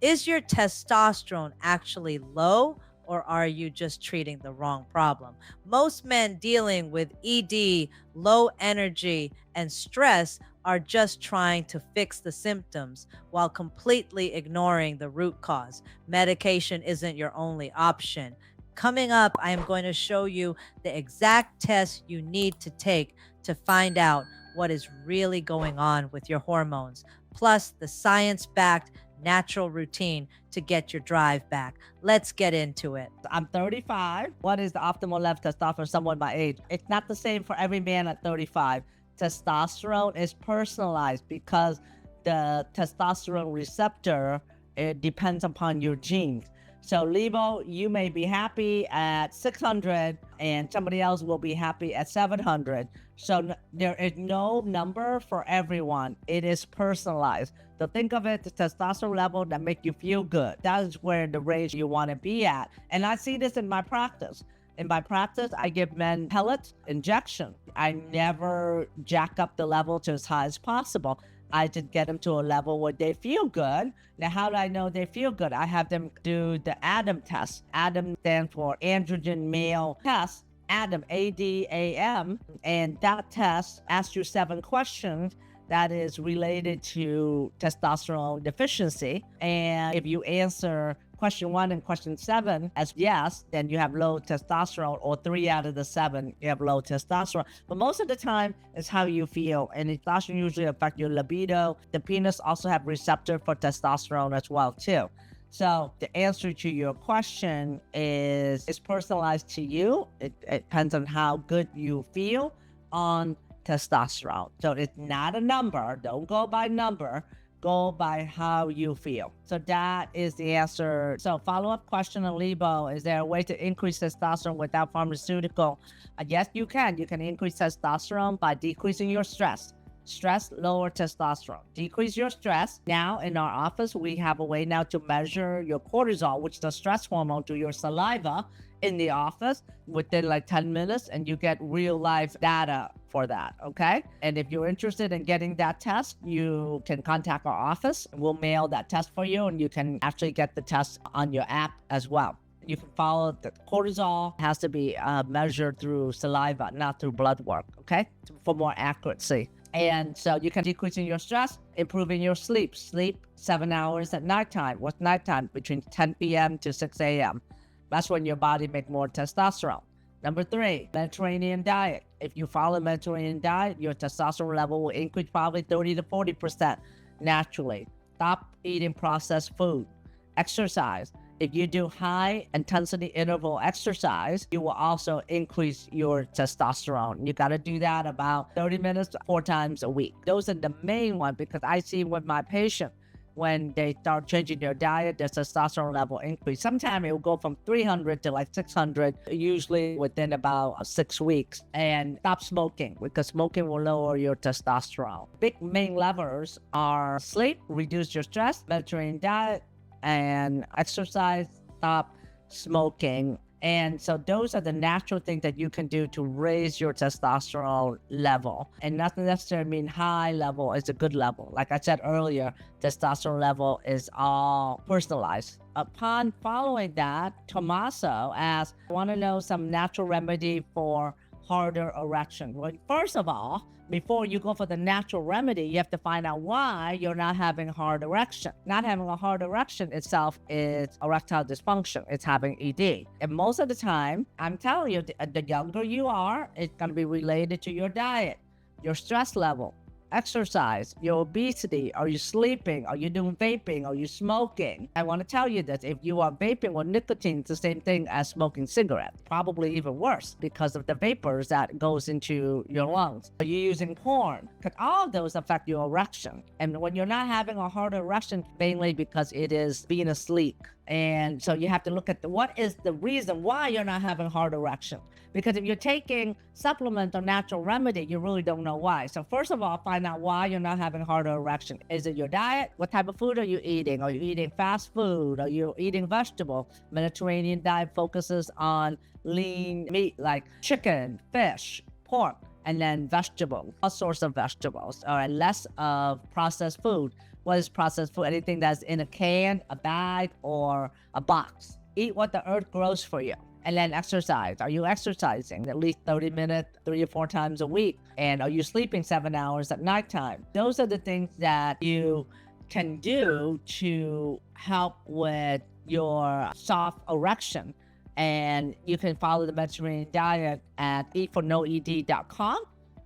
Is your testosterone actually low, or are you just treating the wrong problem? Most men dealing with ED, low energy, and stress are just trying to fix the symptoms while completely ignoring the root cause. Medication isn't your only option. Coming up, I am going to show you the exact test you need to take to find out what is really going on with your hormones, plus the science backed natural routine to get your drive back. Let's get into it. I'm 35. What is the optimal level of testosterone for someone my age? It's not the same for every man at 35. Testosterone is personalized because the testosterone receptor, it depends upon your genes. So Lebo, you may be happy at 600 and somebody else will be happy at 700. So there is no number for everyone. It is personalized. So think of it, the testosterone level that make you feel good. That is where the range you want to be at. And I see this in my practice. In my practice, I give men pellets, injection. I never jack up the level to as high as possible. I just get them to a level where they feel good. Now, how do I know they feel good? I have them do the ADAM test. ADAM stands for androgen male test. ADAM, ADAM, and that test asks you 7 questions that is related to testosterone deficiency. And if you answer question 1 and question 7 as yes, then you have low testosterone, or 3 out of the 7, you have low testosterone. But most of the time, it's how you feel. And testosterone usually affects your libido. The penis also have receptor for testosterone as well, too. So the answer to your question is personalized to you. It depends on how good you feel on testosterone. So it's not a number. Don't go by number. Go by how you feel. So that is the answer. So follow-up question on Lebo, is there a way to increase testosterone without pharmaceutical? Yes, you can. You can increase testosterone by decreasing your stress. Stress, lower testosterone. Decrease your stress. Now, in our office, we have a way now to measure your cortisol, which is the stress hormone, to your saliva in the office within like 10 minutes, and you get real life data for that, okay? And if you're interested in getting that test, you can contact our office. We'll mail that test for you, and you can actually get the test on your app as well. You can follow the cortisol has to be measured through saliva, not through blood work, okay? For more accuracy. And so you can decrease your stress, improving your sleep. Sleep 7 hours at nighttime. What's nighttime? Between 10 p.m. to 6 a.m. That's when your body makes more testosterone. Number 3, Mediterranean diet. If you follow Mediterranean diet, your testosterone level will increase probably 30 to 40% naturally. Stop eating processed food. Exercise. If you do high intensity interval exercise, you will also increase your testosterone. You got to do that about 30 minutes, 4 times a week. Those are the main ones, because I see with my patient, when they start changing their diet, their testosterone level increase. Sometimes it will go from 300 to like 600, usually within about 6 weeks. And stop smoking, because smoking will lower your testosterone. Big main levers are sleep, reduce your stress, Mediterranean diet, and exercise, stop smoking. And so those are the natural things that you can do to raise your testosterone level. And not necessarily mean high level is a good level. Like I said earlier, testosterone level is all personalized. Upon following that, Tommaso asked, I want to know some natural remedy for harder erection. Well, first of all, before you go for the natural remedy, you have to find out why you're not having hard erection. Not having a hard erection itself is erectile dysfunction. It's having ED. And most of the time, I'm telling you, the younger you are, it's going to be related to your diet, your stress level, exercise, your obesity. Are you sleeping? Are you doing vaping? Are you smoking? I want to tell you that if you are vaping with nicotine, it's the same thing as smoking cigarettes, probably even worse because of the vapors that goes into your lungs. Are you using porn? Because all of those affect your erection. And when you're not having a hard erection, mainly because it is being asleep. And so you have to look at what is the reason why you're not having hard erection. Because if you're taking supplement or natural remedy, you really don't know why. So first of all, find out why you're not having hard erection. Is it your diet? What type of food are you eating? Are you eating fast food? Are you eating vegetable? Mediterranean diet focuses on lean meat like chicken, fish, pork. and then vegetables, all sorts of vegetables, all right, less of processed food. What is processed food? Anything that's in a can, a bag, or a box. Eat what the earth grows for you. And then exercise. Are you exercising at least 30 minutes, 3 or 4 times a week? And are you sleeping 7 hours at nighttime? Those are the things that you can do to help with your soft erection. And you can follow the Mediterranean diet at eatfornoed.com,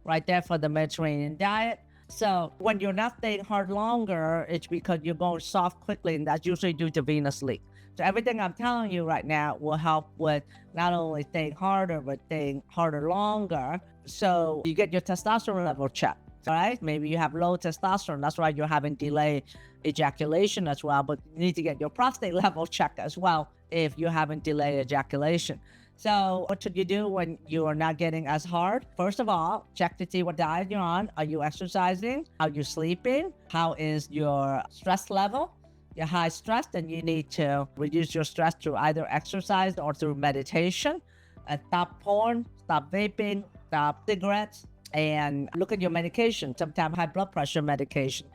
right there for the Mediterranean diet. So when you're not staying hard longer, it's because you're going soft quickly, and that's usually due to venous leak. So everything I'm telling you right now will help with not only staying harder, but staying harder longer. So you get your testosterone level checked, all right? Maybe you have low testosterone. That's why you're having delayed ejaculation as well, but you need to get your prostate level checked as well if you're having delayed ejaculation. So what should you do when you are not getting as hard? First of all, check to see what diet you're on. Are you exercising? Are you sleeping? How is your stress level? You're high stress, then you need to reduce your stress through either exercise or through meditation. Stop porn, stop vaping, stop cigarettes, and look at your medication. Sometimes high blood pressure medication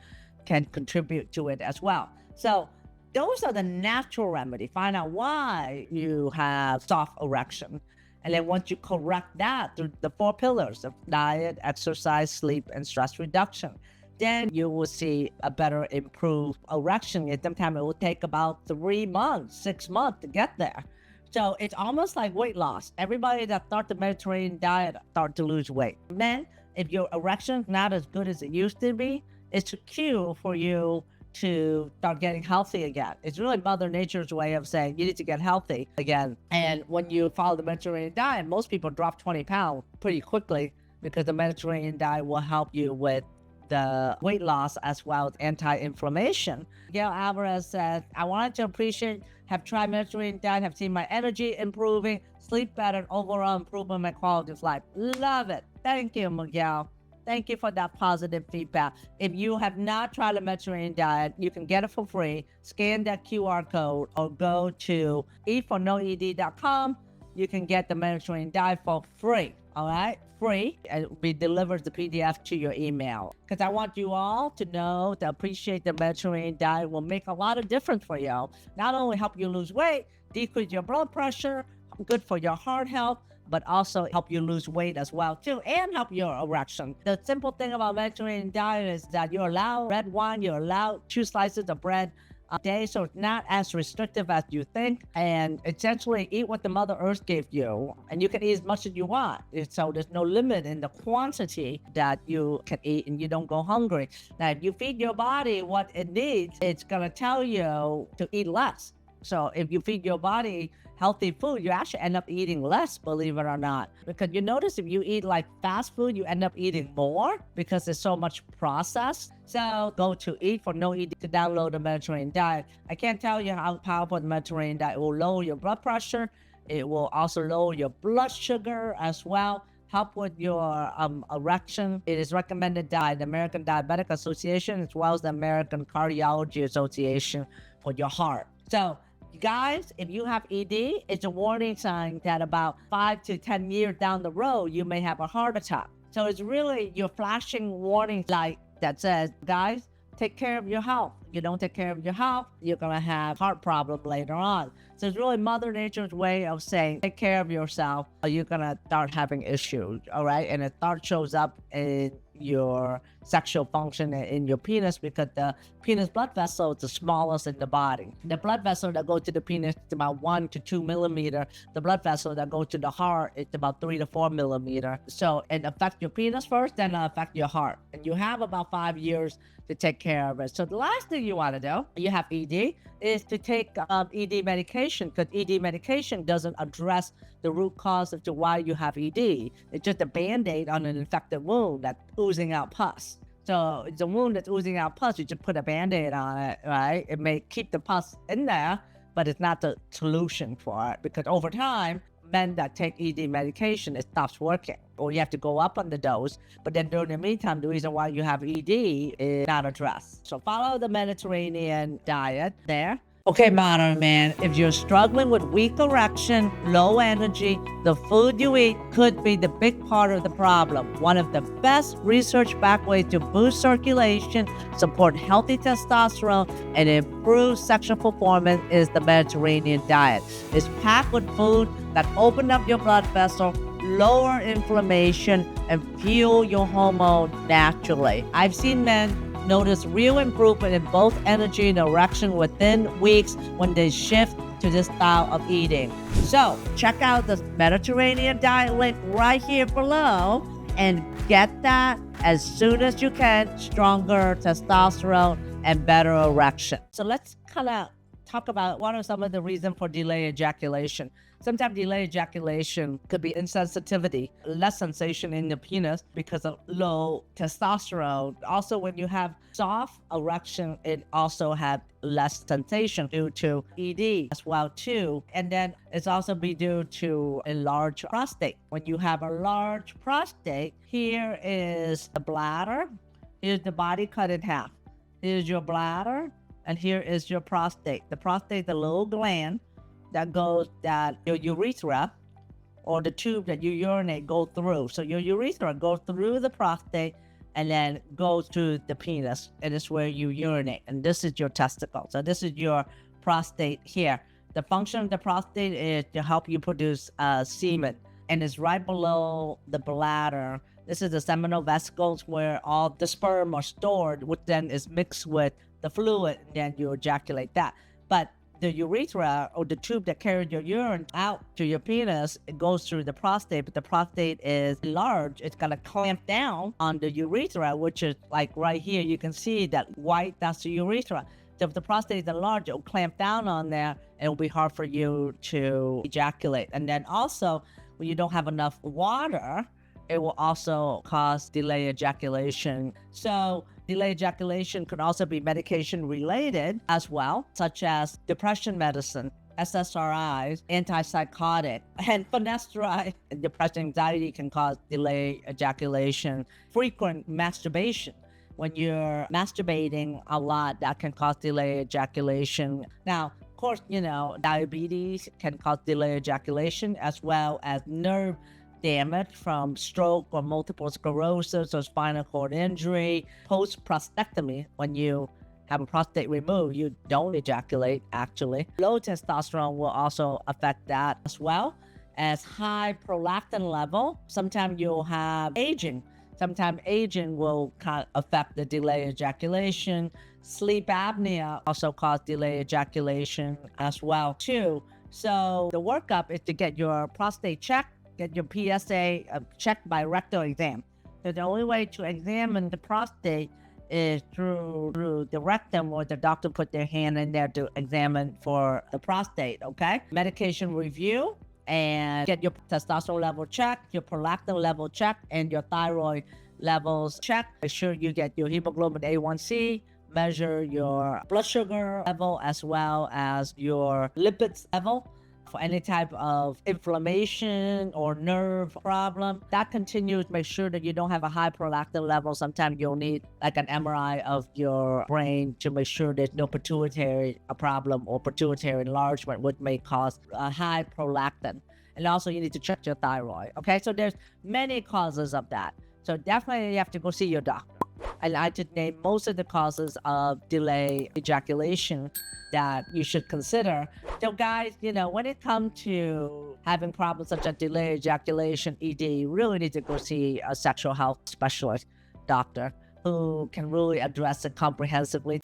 can contribute to it as well. So those are the natural remedy. Find out why you have soft erection. And then once you correct that through the 4 pillars of diet, exercise, sleep, and stress reduction, then you will see a better improved erection. And sometimes it will take about 3 months, 6 months to get there. So it's almost like weight loss. Everybody that starts the Mediterranean diet start to lose weight. Men, if your erection's not as good as it used to be, it's a cue for you to start getting healthy again. It's really Mother Nature's way of saying you need to get healthy again. And when you follow the Mediterranean diet, most people drop 20 pounds pretty quickly because the Mediterranean diet will help you with the weight loss as well as anti-inflammation. Gail Alvarez says, I wanted to appreciate, have tried Mediterranean diet, have seen my energy improving, sleep better, and overall improvement in my quality of life. Love it. Thank you, Miguel. Thank you for that positive feedback. If you have not tried the Mediterranean diet, you can get it for free. Scan that QR code or go to eatfornoed.com. You can get the Mediterranean diet for free, all right? Free, and we deliver the PDF to your email. Because I want you all to know, to appreciate the Mediterranean diet will make a lot of difference for you. Not only help you lose weight, decrease your blood pressure, good for your heart health, but also help you lose weight as well too, and help your erection. The simple thing about Mediterranean diet is that you're allowed red wine, you're allowed 2 slices of bread a day, so it's not as restrictive as you think. And essentially eat what the Mother Earth gave you, and you can eat as much as you want. So there's no limit in the quantity that you can eat, and you don't go hungry. Now, if you feed your body what it needs, it's gonna tell you to eat less. So if you feed your body healthy food, you actually end up eating less, believe it or not. Because you notice if you eat like fast food, you end up eating more because there's so much processed. So go to Eat for No Eat to download the Mediterranean diet. I can't tell you how powerful the Mediterranean diet will lower your blood pressure. It will also lower your blood sugar as well, help with your erection. It is recommended by the American Diabetic Association as well as the American Cardiology Association for your heart. So guys, if you have ED, it's a warning sign that about 5 to 10 years down the road, you may have a heart attack. So it's really your flashing warning light that says, guys, take care of your health. If you don't take care of your health, you're going to have heart problem later on. So it's really Mother Nature's way of saying, take care of yourself, or you're going to start having issues, all right? And it shows up in your sexual function in your penis because the penis blood vessel is the smallest in the body. The blood vessel that goes to the penis is about 1 to 2 millimeter. The blood vessel that goes to the heart is about 3 to 4 millimeter. So it affects your penis first, then it'll affect your heart. And you have about 5 years to take care of it. So the last thing you want to do, you have ED, is to take ED medication, because ED medication doesn't address the root cause of why you have ED. It's just a Band-Aid on an infected wound that's oozing out pus. So it's a wound that's oozing out pus, you just put a Band-Aid on it, right? It may keep the pus in there, but it's not the solution for it, because over time, men that take ED medication, it stops working, or you have to go up on the dose. But then during the meantime, the reason why you have ED is not addressed. So follow the Mediterranean diet there. Okay, modern man, if you're struggling with weak erection, low energy, the food you eat could be the big part of the problem. One of the best research-backed ways to boost circulation, support healthy testosterone, and improve sexual performance is the Mediterranean diet. It's packed with food that open up your blood vessel, lower inflammation, and fuel your hormone naturally. I've seen men notice real improvement in both energy and erection within weeks when they shift to this style of eating. So check out the Mediterranean diet link right here below and get that as soon as you can. Stronger testosterone and better erection. So let's kind of talk about what are some of the reasons for delayed ejaculation. Sometimes delayed ejaculation could be insensitivity, less sensation in the penis because of low testosterone. Also, when you have soft erection, it also have less sensation due to ED as well too. And then it's also be due to a large prostate. When you have a large prostate, here is the bladder, here's the body cut in half. Here's your bladder, and here is your prostate. The prostate is a little gland that goes that your urethra or the tube that you urinate go through. So your urethra goes through the prostate and then goes to the penis. It is where you urinate. And this is your testicle. So this is your prostate here. The function of the prostate is to help you produce semen. And it's right below the bladder. This is the seminal vesicles where all the sperm are stored, which then is mixed with the fluid, and then you ejaculate that. But the urethra, or the tube that carries your urine out to your penis, it goes through the prostate, but the prostate is large. It's gonna clamp down on the urethra, which is like right here. You can see that white, that's the urethra. So if the prostate is large, it'll clamp down on there, and it'll be hard for you to ejaculate. And then also, when you don't have enough water, it will also cause delayed ejaculation. So delayed ejaculation could also be medication related as well, such as depression medicine, SSRIs, antipsychotic, and finasteride. Depression anxiety can cause delayed ejaculation. Frequent masturbation. When you're masturbating a lot, that can cause delayed ejaculation. Now, of course, diabetes can cause delayed ejaculation, as well as nerve damage from stroke or multiple sclerosis or spinal cord injury. Post-prostatectomy, when you have a prostate removed, you don't ejaculate actually. Low testosterone will also affect that, as well as high prolactin level. Sometimes you'll have aging. Sometimes aging will affect the delayed ejaculation. Sleep apnea also cause delayed ejaculation as well too. So the workup is to get your prostate checked, get your PSA checked by rectal exam. So the only way to examine the prostate is through the rectum, or the doctor put their hand in there to examine for the prostate, okay? Medication review, and get your testosterone level checked, your prolactin level checked, and your thyroid levels checked. Make sure you get your hemoglobin A1C, measure your blood sugar level, as well as your lipids level. For any type of inflammation or nerve problem that continues, make sure that you don't have a high prolactin level. Sometimes you'll need like an MRI of your brain to make sure there's no pituitary problem or pituitary enlargement, which may cause a high prolactin. And also you need to check your thyroid. Okay, so there's many causes of that. So definitely you have to go see your doctor. And I just named most of the causes of delayed ejaculation that you should consider. So guys, when it comes to having problems such as delayed ejaculation, ED, you really need to go see a sexual health specialist doctor who can really address it comprehensively.